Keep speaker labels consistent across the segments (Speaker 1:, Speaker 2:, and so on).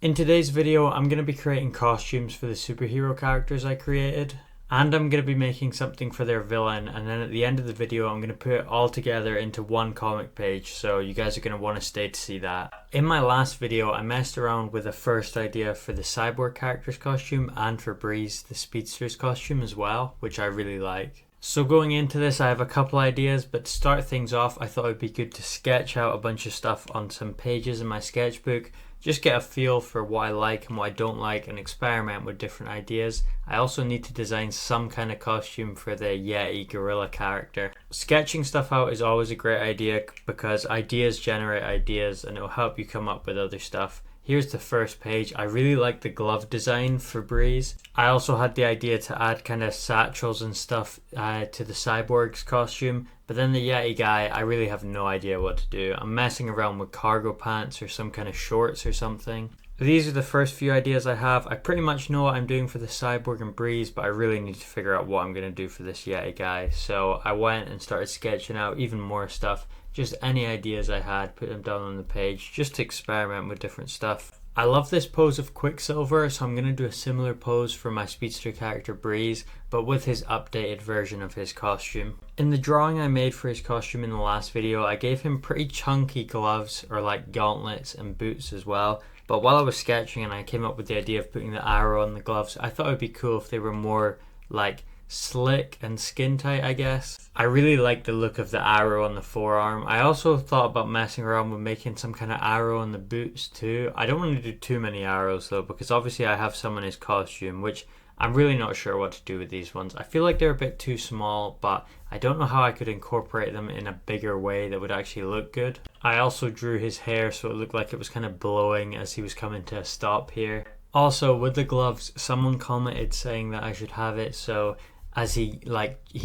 Speaker 1: In today's video, I'm going to be creating costumes for the superhero characters I created. And I'm going to be making something for their villain, and then at the end of the video I'm going to put it all together into one comic page, so you guys are going to want to stay to see that. In my last video I messed around with a first idea for the Cyborg character's costume and for Breeze the Speedster's costume as well, which I really like. So going into this I have a couple ideas, but to start things off I thought it would be good to sketch out a bunch of stuff on some pages in my sketchbook. Just get a feel for what I like and what I don't like and experiment with different ideas. I also need to design some kind of costume for the Yeti gorilla character. Sketching stuff out is always a great idea because ideas generate ideas and it'll help you come up with other stuff. Here's the first page. I really like the glove design for Breeze. I also had the idea to add kind of satchels and stuff to the Cyborg's costume, but then the Yeti guy, I really have no idea what to do. I'm messing around with cargo pants or some kind of shorts or something. These are the first few ideas I have. I pretty much know what I'm doing for the Cyborg and Breeze, but I really need to figure out what I'm going to do for this Yeti guy. So I went and started sketching out even more stuff. Just any ideas I had, put them down on the page, just to experiment with different stuff. I love this pose of Quicksilver, so I'm going to do a similar pose for my speedster character Breeze, but with his updated version of his costume. In the drawing I made for his costume in the last video, I gave him pretty chunky gloves, or like gauntlets and boots as well. But while I was sketching and I came up with the idea of putting the arrow on the gloves, I thought it would be cool if they were more like slick and skin tight, I guess. I really like the look of the arrow on the forearm. I also thought about messing around with making some kind of arrow on the boots too. I don't want to do too many arrows though, because obviously I have some in his costume, which I'm really not sure what to do with these ones. I feel like they're a bit too small, but I don't know how I could incorporate them in a bigger way that would actually look good. I also drew his hair so it looked like it was kind of blowing as he was coming to a stop here. Also, with the gloves, someone commented saying that I should have it so as he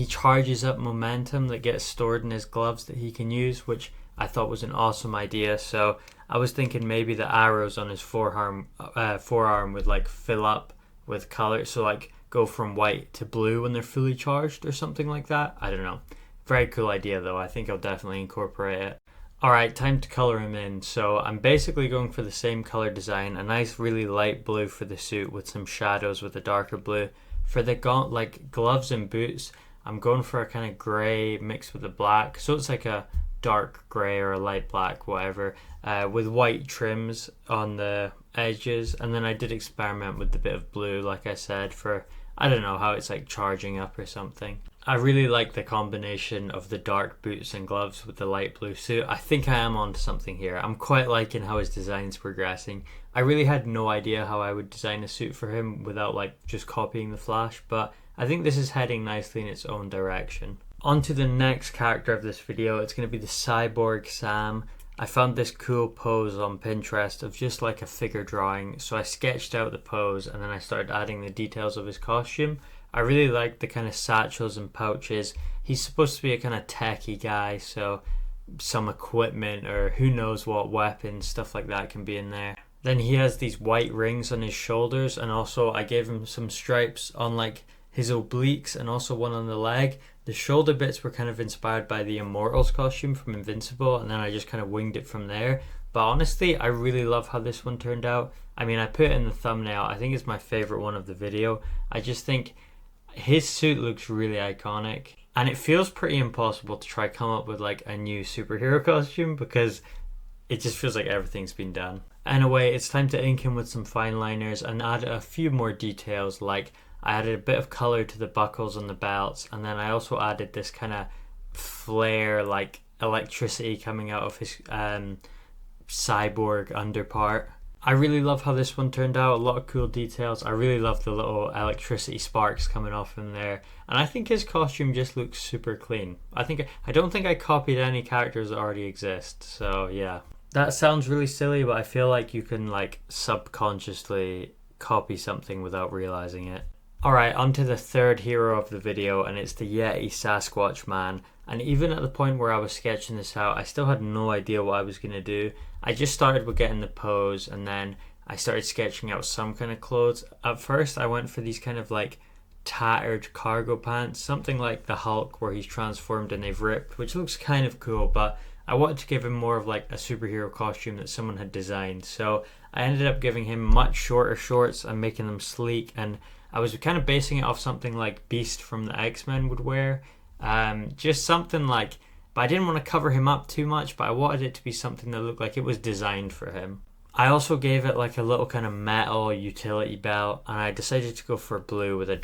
Speaker 1: charges up momentum that gets stored in his gloves that he can use, which I thought was an awesome idea. So I was thinking maybe the arrows on his forearm would like fill up with color, so like go from white to blue when they're fully charged or something like that. I don't know. Very cool idea though. I think I'll definitely incorporate it. Alright, time to color him in. So I'm basically going for the same color design, a nice really light blue for the suit with some shadows with a darker blue. For the gloves and boots, I'm going for a kind of grey mixed with the black, so it's like a dark grey or a light black, whatever, with white trims on the edges. And then I did experiment with the bit of blue, like I said, for, I don't know, how it's like charging up or something. I really like the combination of the dark boots and gloves with the light blue suit. I think I am onto something here. I'm quite liking how his design's progressing. I really had no idea how I would design a suit for him without like just copying the Flash, but I think this is heading nicely in its own direction. On to the next character of this video. It's going to be the Cyborg Sam. I found this cool pose on Pinterest of just like a figure drawing, so I sketched out the pose and then I started adding the details of his costume. I really like the kind of satchels and pouches. He's supposed to be a kind of techie guy, so some equipment or who knows what weapons, stuff like that can be in there. Then he has these white rings on his shoulders, and also I gave him some stripes on like his obliques and also one on the leg. The shoulder bits were kind of inspired by the Immortals costume from Invincible, and then I just kind of winged it from there. But honestly, I really love how this one turned out. I mean, I put it in the thumbnail. I think it's my favorite one of the video. I just think his suit looks really iconic, and it feels pretty impossible to try come up with like a new superhero costume because it just feels like everything's been done. Anyway, it's time to ink him with some fine liners and add a few more details, like I added a bit of color to the buckles on the belts, and then I also added this kind of flare, like electricity coming out of his cyborg underpart. I really love how this one turned out, a lot of cool details. I really love the little electricity sparks coming off him there. And I think his costume just looks super clean. I don't think I copied any characters that already exist, so yeah. That sounds really silly, but I feel like you can like subconsciously copy something without realizing it. Alright, on to the third hero of the video, and it's the Yeti Sasquatch man. And even at the point where I was sketching this out, I still had no idea what I was going to do. I just started with getting the pose, and then I started sketching out some kind of clothes. At first I went for these kind of like tattered cargo pants, something like the Hulk where he's transformed and they've ripped, which looks kind of cool, but I wanted to give him more of like a superhero costume that someone had designed. So I ended up giving him much shorter shorts and making them sleek, and I was kind of basing it off something like Beast from the X-Men would wear. Just something like, but I didn't want to cover him up too much, but I wanted it to be something that looked like it was designed for him. I also gave it like a little kind of metal utility belt, and I decided to go for blue with a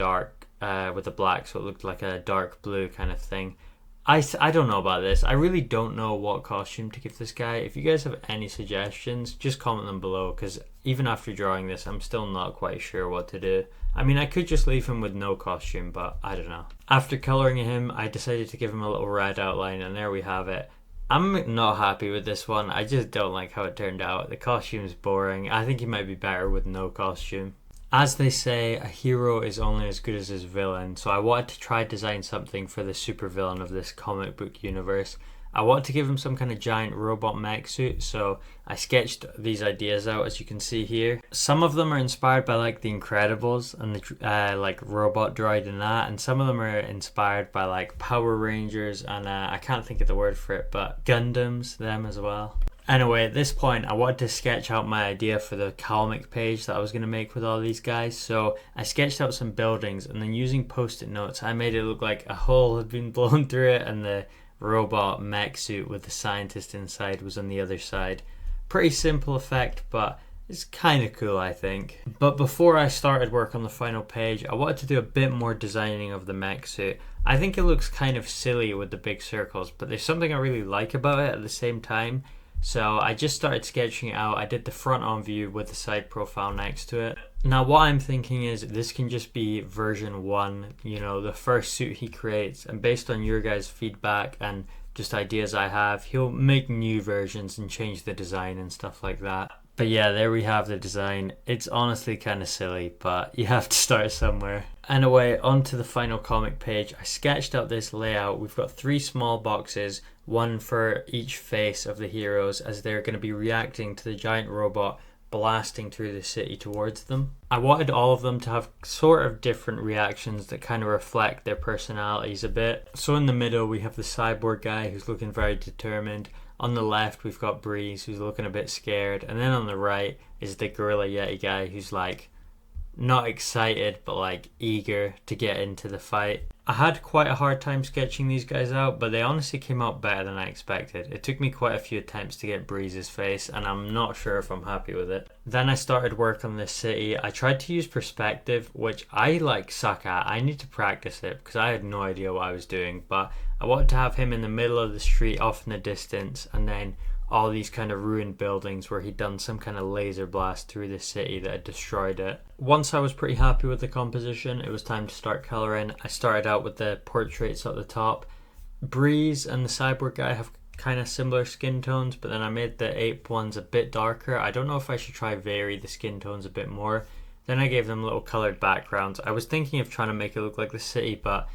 Speaker 1: black, so it looked like a dark blue kind of thing. I don't know about this. I really don't know what costume to give this guy. If you guys have any suggestions, just comment them below, because even after drawing this, I'm still not quite sure what to do. I mean, I could just leave him with no costume, but I don't know. After colouring him, I decided to give him a little red outline, and there we have it. I'm not happy with this one. I just don't like how it turned out. The costume's boring. I think he might be better with no costume. As they say, a hero is only as good as his villain, so I wanted to try design something for the supervillain of this comic book universe. I wanted to give him some kind of giant robot mech suit, so I sketched these ideas out, as you can see here. Some of them are inspired by like the Incredibles and the like robot droid and that, and some of them are inspired by like Power Rangers and I can't think of the word for it, but Gundams, them as well. Anyway, at this point, I wanted to sketch out my idea for the comic page that I was going to make with all these guys. So I sketched out some buildings, and then using post-it notes, I made it look like a hole had been blown through it, and the robot mech suit with the scientist inside was on the other side. Pretty simple effect, but it's kind of cool, I think. But before I started work on the final page, I wanted to do a bit more designing of the mech suit. I think it looks kind of silly with the big circles, but there's something I really like about it at the same time. So I just started sketching it out. I did the front on view with the side profile next to it. Now what I'm thinking is this can just be version 1, you know, the first suit he creates, and based on your guys' feedback and just ideas I have, he'll make new versions and change the design and stuff like that. But yeah, there we have the design. It's honestly kind of silly, but you have to start somewhere. Anyway, on to the final comic page. I sketched out this layout. We've got 3 small boxes, one for each face of the heroes, as they're going to be reacting to the giant robot blasting through the city towards them. I wanted all of them to have sort of different reactions that kind of reflect their personalities a bit. So in the middle we have the cyborg guy who's looking very determined. On the left we've got Breeze who's looking a bit scared, and then on the right is the Gorilla Yeti guy who's like not excited but like eager to get into the fight. I had quite a hard time sketching these guys out, but they honestly came out better than I expected. It took me quite a few attempts to get Breeze's face, and I'm not sure if I'm happy with it. Then I started work on this city. I tried to use perspective, which I like suck at. I need to practice it because I had no idea what I was doing, but I wanted to have him in the middle of the street off in the distance, and then all these kind of ruined buildings where he'd done some kind of laser blast through the city that had destroyed it. Once I was pretty happy with the composition, it was time to start colouring. I started out with the portraits at the top. Breeze and the cyborg guy have kind of similar skin tones, but then I made the ape ones a bit darker. I don't know if I should try vary the skin tones a bit more. Then I gave them little coloured backgrounds. I was thinking of trying to make it look like the city, but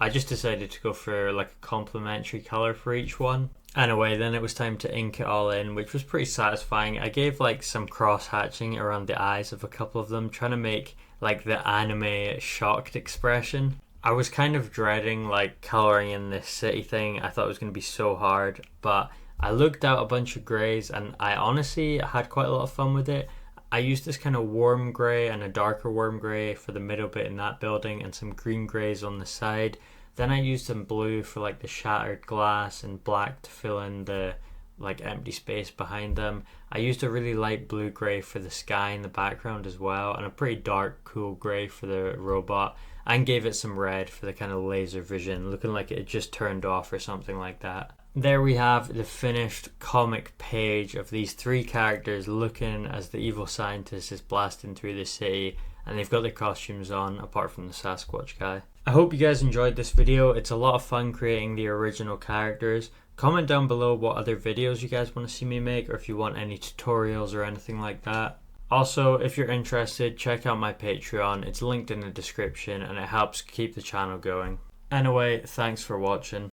Speaker 1: I just decided to go for like a complementary colour for each one. Anyway, then it was time to ink it all in, which was pretty satisfying. I gave like some cross hatching around the eyes of a couple of them, trying to make like the anime shocked expression. I was kind of dreading like colouring in this city thing. I thought it was going to be so hard, but I looked out a bunch of greys and I honestly had quite a lot of fun with it. I used this kind of warm grey and a darker warm grey for the middle bit in that building, and some green greys on the side. Then I used some blue for like the shattered glass and black to fill in the like empty space behind them. I used a really light blue grey for the sky in the background as well, and a pretty dark cool grey for the robot, and gave it some red for the kind of laser vision, looking like it had just turned off or something like that. There we have the finished comic page of these 3 characters looking as the evil scientist is blasting through the city, and they've got their costumes on apart from the Sasquatch guy. I hope you guys enjoyed this video. It's a lot of fun creating the original characters. Comment down below what other videos you guys want to see me make, or if you want any tutorials or anything like that. Also, if you're interested, check out my Patreon. It's linked in the description and it helps keep the channel going. Anyway, thanks for watching.